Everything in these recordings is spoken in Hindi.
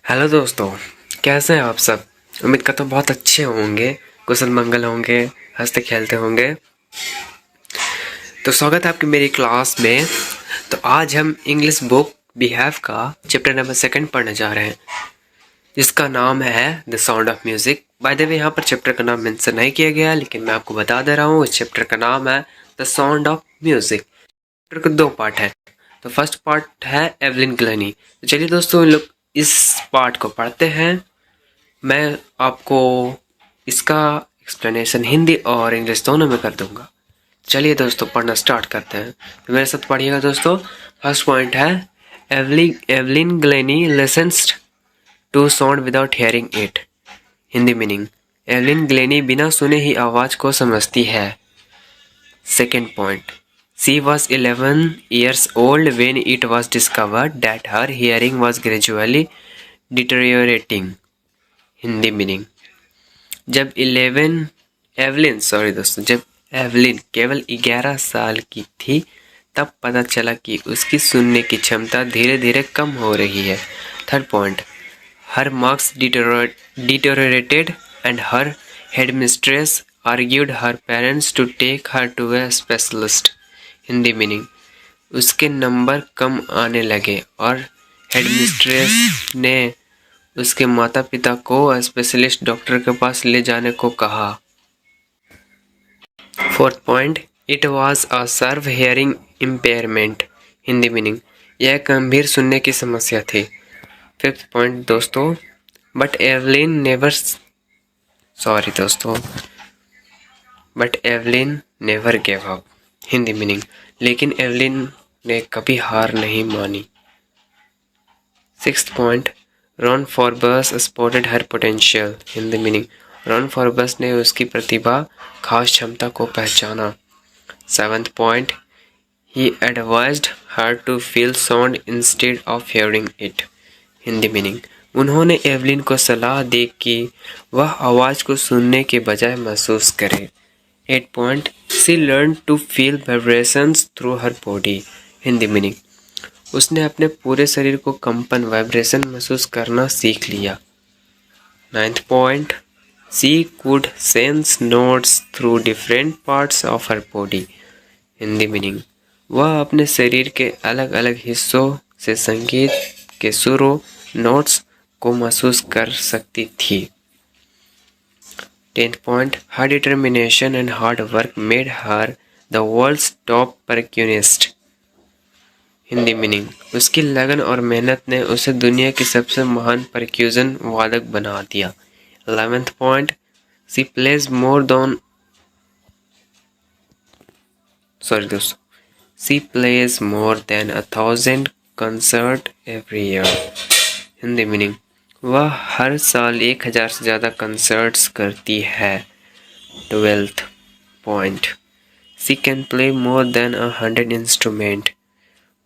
हेलो दोस्तों, कैसे हैं आप सब। उम्मीद करता हूँ बहुत अच्छे होंगे, कुशल मंगल होंगे, हंसते खेलते होंगे। तो स्वागत है आपकी मेरी क्लास में। तो आज हम इंग्लिश बुक बिहेव का चैप्टर नंबर 2 पढ़ने जा रहे हैं, जिसका नाम है the sound of music. By the way यहाँ पर चैप्टर का नाम मेंशन नहीं किया गया, लेकिन मैं आपको बता दे रहा हूँ इस चैप्टर का नाम है the sound of music. Chapter के 2 पार्ट है। तो फर्स्ट पार्ट है एवलिन ग्लेनी। तो चलिए दोस्तों, इन लोग इस पार्ट को पढ़ते हैं। मैं आपको इसका एक्सप्लेनेशन हिंदी और इंग्लिश दोनों में कर दूंगा। चलिए दोस्तों, पढ़ना स्टार्ट करते हैं। तो मेरे साथ पढ़िएगा दोस्तों। फर्स्ट पॉइंट है Evelyn Glennie listens to sound without hearing it. Hindi meaning, Evelyn Glennie बिना सुने ही आवाज को समझती है। Second point, she was 11 years old when it was discovered that her hearing was gradually deteriorating. Hindi meaning, जब जब एवलिन केवल 11 साल की थी, तब पता चला कि उसकी सुनने की क्षमता धीरे धीरे कम हो रही है। Third point, her marks deteriorated and her headmistress argued her parents to take her to a specialist. Hindi meaning, उसके नंबर कम आने लगे और हेडमिस्ट्रेस ने उसके माता पिता को स्पेशलिस्ट डॉक्टर के पास ले जाने को कहा। Fourth point, it was a severe hearing impairment. Hindi meaning, यह गंभीर सुनने की समस्या थी। फिफ्थ पॉइंट दोस्तों, but Evelyn never gave up. Hindi meaning, लेकिन एवलिन ने कभी हार नहीं मानी। Sixth point, Ron Forbes spotted her potential. Hindi meaning, Ron Forbes ने उसकी प्रतिभा खास क्षमता को पहचाना। Seventh point, he advised her to feel sound instead of hearing it. Hindi meaning, उन्होंने एवलिन को सलाह दी कि वह आवाज को सुनने के बजाय महसूस करे। 8 point, she learn to feel vibrations through her body. Hindi meaning, उसने अपने पूरे शरीर को कंपन वाइब्रेशन महसूस करना सीख लिया। 9th point, she could sense notes through different parts of her body. Hindi meaning, वह अपने शरीर के अलग अलग हिस्सों से संगीत के सुरों नोट्स को महसूस कर सकती थी। 10th point, her determination and hard work made her the world's top percussionist. Hindi meaning, उसकी लगन और मेहनत ने उसे दुनिया की सबसे महान परक्यूजन वादक बना दिया। 11th point, she plays more than 1,000 concert every year. Hindi meaning, वह हर साल 1000 से ज़्यादा कंसर्ट्स करती है। 12th point, she can play more than 100 instrument.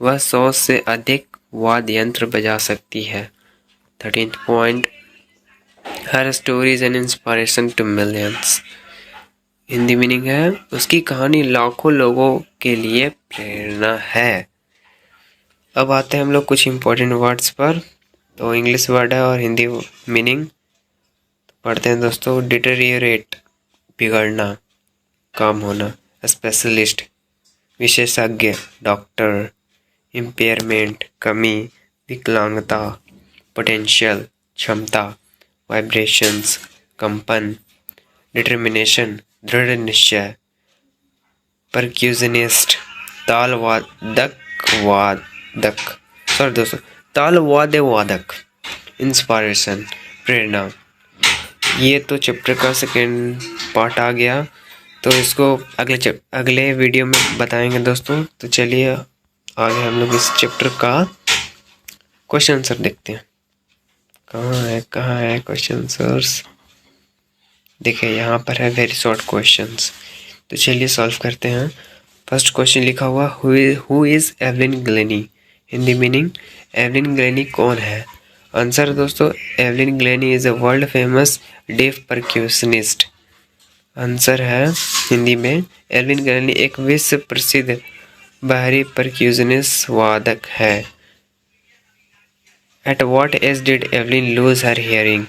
वह 100 से अधिक वाद्य यंत्र बजा सकती है। 13th point, her stories an inspiration to millions. Hindi meaning है, उसकी कहानी लाखों लोगों के लिए प्रेरणा है। अब आते हैं हम लोग कुछ इंपॉर्टेंट वर्ड्स पर। तो इंग्लिश वर्ड है और हिंदी मीनिंग पढ़ते हैं दोस्तों। डिटेरियोरेट, बिगड़ना, काम होना। स्पेशलिस्ट, विशेषज्ञ, डॉक्टर। इम्पेयरमेंट, कमी, विकलांगता। पोटेंशियल, क्षमता। वाइब्रेशंस, कंपन। डिटर्मिनेशन, दृढ़ निश्चय। परक्यूजनिस्ट, तालवादक। इंस्पायरेशन, प्रेरणा। ये तो चैप्टर का सेकेंड पार्ट आ गया, तो इसको अगले वीडियो में बताएंगे दोस्तों। तो चलिए आगे हम लोग इस चैप्टर का क्वेश्चन आंसर देखते हैं। कहाँ है क्वेश्चन आंसर्स। देखिए यहाँ पर है वेरी शॉर्ट क्वेश्चंस। तो चलिए सॉल्व करते हैं। फर्स्ट क्वेश्चन लिखा हुआ, who is Evelyn Glennie. Hindi meaning, Evelyn Glennie कौन है। आंसर दोस्तों, Evelyn Glennie is a world famous deaf percussionist. Answer है हिंदी में, एवलिन ग्लेनी एक विश्व प्रसिद्ध बाहरी परक्यूशनिस्ट वादक है। At what age did Evelyn lose her hearing?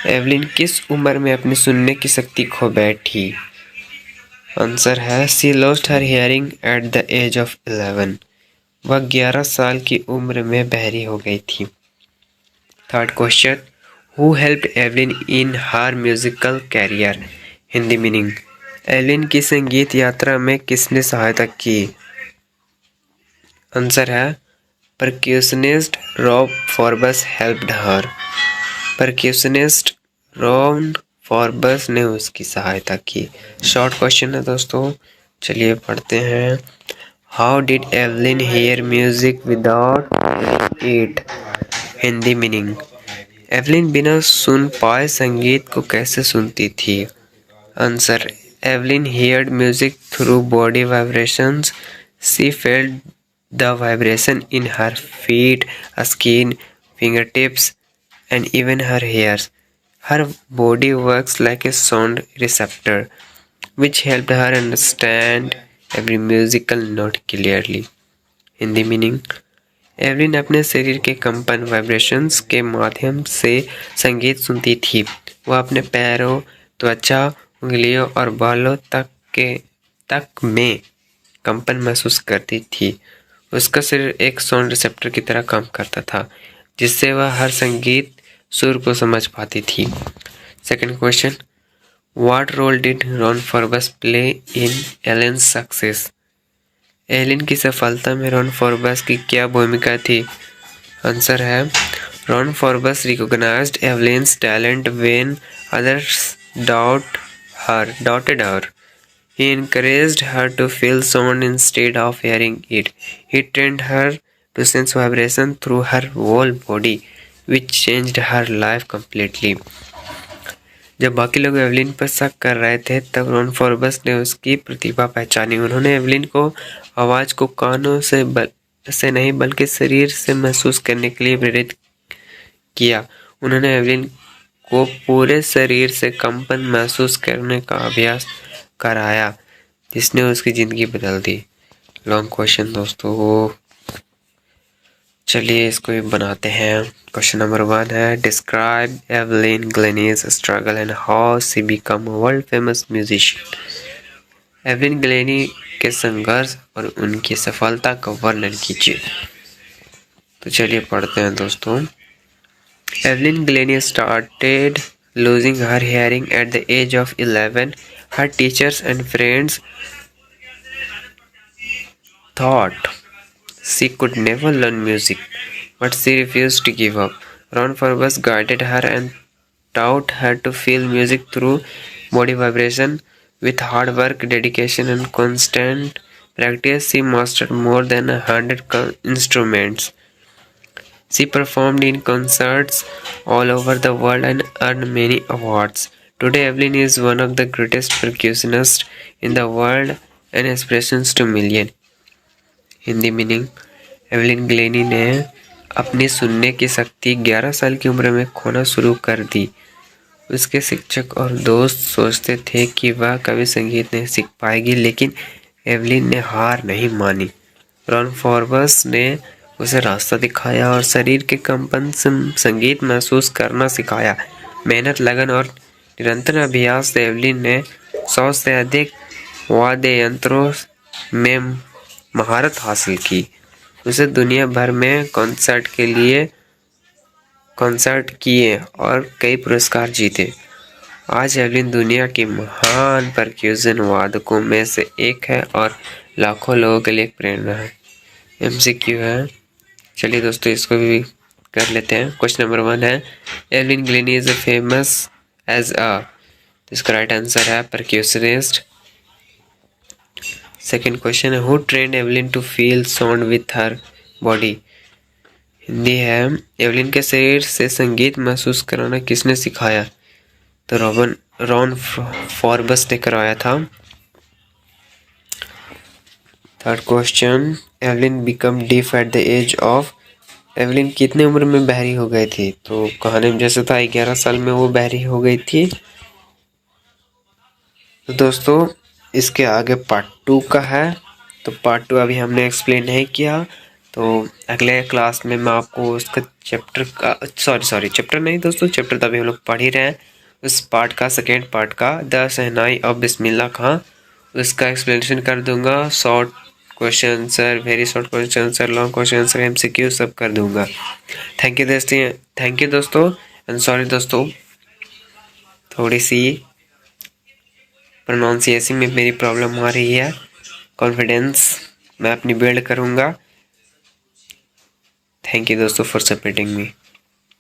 Evelyn किस उम्र में अपनी सुनने की शक्ति खो बैठी? आंसर है she lost her hearing at the age of 11। वह 11 साल की उम्र में बहरी हो गई थी। Third question, who helped Evelyn in her musical career? Hindi meaning, Evelyn की संगीत यात्रा में किसने सहायता की? आंसर है percussionist Rob Forbes helped her. Percussionist Rob Forbes ने उसकी सहायता की। शॉर्ट क्वेश्चन है दोस्तों, चलिए पढ़ते हैं। How did Evelyn here music without it? Hindi meaning, Evelyn बिना सुन पाए संगीत को कैसे सुनती थी? Answer, Evelyn heard music through body vibrations. She felt the vibration in her feet, skin, fingertips, and even her hairs. Her body works like a sound receptor, which helped her understand every musical note clearly. Hindi meaning, Evelyn अपने शरीर के कंपन वाइब्रेशंस के माध्यम से संगीत सुनती थी। वह अपने पैरों, त्वचा, उंगलियों और बालों तक में कंपन महसूस करती थी। उसका शरीर एक साउंड रिसेप्टर की तरह काम करता था, जिससे वह हर संगीत सुर को समझ पाती थी। Second question, what role did Ron Forbes play in Evelyn's success? Evelyn की सफलता में रॉन फॉर्बस की क्या भूमिका थी? आंसर है Ron Forbes recognized Evelyn's talent when others doubted her. He encouraged her to feel sound instead of hearing it. He trained her to sense vibration through her whole body, which changed her life completely. जब बाकी लोग एवलिन पर शक कर रहे थे, तब रॉन फॉर्बस ने उसकी प्रतिभा पहचानी। उन्होंने एवलिन को आवाज को कानों से नहीं बल्कि शरीर से महसूस करने के लिए प्रेरित किया। उन्होंने एवलिन को पूरे शरीर से कंपन महसूस करने का अभ्यास कराया, जिसने उसकी जिंदगी बदल दी। लॉन्ग क्वेश्चन दोस्तों, चलिए इसको भी बनाते हैं। क्वेश्चन नंबर 1 है, describe Evelyn Glennie's struggle and how she became world famous musician. Evelyn Glennie के संघर्ष और उनकी सफलता का वर्णन कीजिए। तो चलिए पढ़ते हैं दोस्तों। Evelyn Glennie started losing her hearing at the age of 11. Her teachers and friends thought she could never learn music, but she refused to give up. Ron Forbes guided her and taught her to feel music through body vibration. With hard work, dedication, and constant practice, she mastered more than 100 instruments. She performed in concerts all over the world and earned many awards. Today, Evelyn is one of the greatest percussionists in the world and inspirations to millions. Hindi meaning, Evelyn Glenny ने अपनी सुनने की शक्ति 11 साल की उम्र में खोना शुरू कर दी। उसके शिक्षक और दोस्त सोचते थे कि वह कभी संगीत नहीं सीख पाएगी, लेकिन एवलिन ने हार नहीं मानी। रॉन फॉर्बस ने उसे रास्ता दिखाया और शरीर के कंपन से संगीत महसूस करना सिखाया। मेहनत, लगन और निरंतर अभ्यास से एवलिन ने 100 से अधिक वाद्य यंत्रों में महारत हासिल की। उसे दुनिया भर में कॉन्सर्ट किए और कई पुरस्कार जीते। आज एवलिन दुनिया की महान परक्यूशन वादकों में से एक है और लाखों लोगों के लिए प्रेरणा है। MCQ है, चलिए दोस्तों इसको भी कर लेते हैं। क्वेश्चन नंबर 1 है, Evelyn Glennie is famous as इसका राइट आंसर है परक्यूशनिस्ट। सेकंड क्वेश्चन है, who trained Evelyn to feel sound with her body? Hindi है, एवलिन के शरीर से संगीत महसूस कराना किसने सिखाया? तो रॉन फॉर्बस ने करवाया था। Third question, Evelyn become deaf at the age of? Evelyn कितने उम्र में बहरी हो गई थी? तो कहानी में जैसे था 11 साल में वो बहरी हो गई थी। तो दोस्तों इसके आगे पार्ट 2 का है, तो पार्ट 2 अभी हमने एक्सप्लेन नहीं किया, तो अगले क्लास में मैं आपको उसका चैप्टर का चैप्टर नहीं दोस्तों, चैप्टर तो अभी हम लोग पढ़ ही रहे हैं, उस पार्ट का सेकेंड पार्ट का द शहनाई ऑफ बिस्मिल्लाह खां, उसका एक्सप्लेनेशन कर दूंगा। Short question answer, very short question answer, long question answer, MCQ सब कर दूंगा। थैंक यू दोस्तों एंड सॉरी दोस्तों, थोड़ी सी प्रोनाउंसिएशन में मेरी प्रॉब्लम आ रही है। कॉन्फिडेंस मैं अपनी बिल्ड करूँगा। थैंक यू दोस्तों फॉर सपोर्टिंग मी।